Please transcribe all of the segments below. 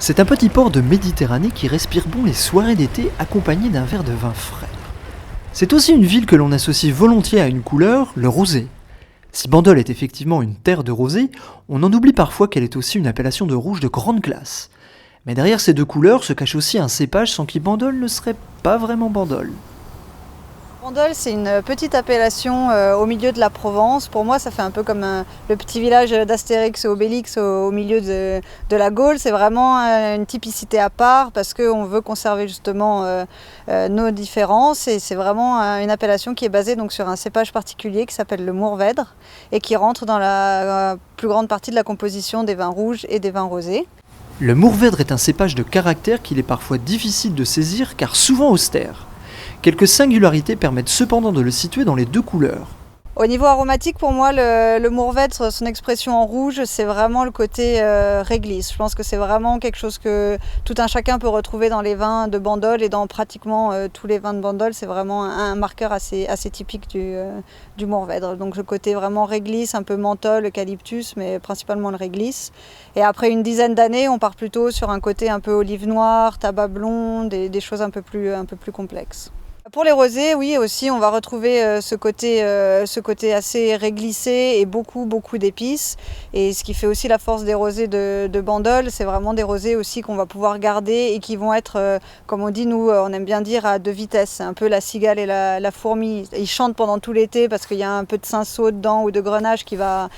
C'est un petit port de Méditerranée qui respire bon les soirées d'été accompagné d'un verre de vin frais. C'est aussi une ville que l'on associe volontiers à une couleur, le rosé. Si Bandol est effectivement une terre de rosé, on en oublie parfois qu'elle est aussi une appellation de rouge de grande classe. Mais derrière ces deux couleurs se cache aussi un cépage sans qui Bandol ne serait pas vraiment Bandol. Bandol, c'est une petite appellation au milieu de la Provence. Pour moi, ça fait un peu comme le petit village d'Astérix et Obélix au milieu de la Gaule. C'est vraiment une typicité à part parce qu'on veut conserver justement nos différences. Et c'est vraiment une appellation qui est basée donc, sur un cépage particulier qui s'appelle le Mourvèdre et qui rentre dans la plus grande partie de la composition des vins rouges et des vins rosés. Le Mourvèdre est un cépage de caractère qu'il est parfois difficile de saisir car souvent austère. Quelques singularités permettent cependant de le situer dans les deux couleurs. Au niveau aromatique, pour moi, le Mourvèdre, son expression en rouge, c'est vraiment le côté réglisse. Je pense que c'est vraiment quelque chose que tout un chacun peut retrouver dans les vins de Bandol et dans pratiquement tous les vins de Bandol. C'est vraiment un marqueur assez typique du Mourvèdre. Donc le côté vraiment réglisse, un peu menthol, eucalyptus, mais principalement le réglisse. Et après une dizaine d'années, on part plutôt sur un côté un peu olive noire, tabac blond, des choses un peu plus complexes. Pour les rosés, oui, aussi, on va retrouver ce côté assez réglissé et beaucoup d'épices. Et ce qui fait aussi la force des rosés de Bandol, c'est vraiment des rosés aussi qu'on va pouvoir garder et qui vont être, comme on dit, nous, on aime bien dire, à deux vitesses. C'est un peu la cigale et la fourmi. Ils chantent pendant tout l'été parce qu'il y a un peu de cinsault dedans ou de grenache qui va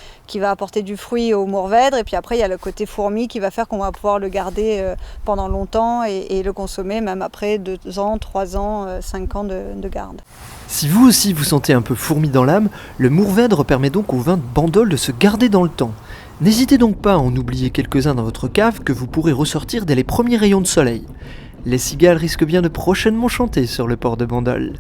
apporter du fruit au Mourvèdre. Et puis après, il y a le côté fourmi qui va faire qu'on va pouvoir le garder pendant longtemps et le consommer même après 2 ans, 3 ans, 5 ans de garde. Si vous aussi vous sentez un peu fourmi dans l'âme, le Mourvèdre permet donc au vin de Bandol de se garder dans le temps. N'hésitez donc pas à en oublier quelques-uns dans votre cave que vous pourrez ressortir dès les premiers rayons de soleil. Les cigales risquent bien de prochainement chanter sur le port de Bandol.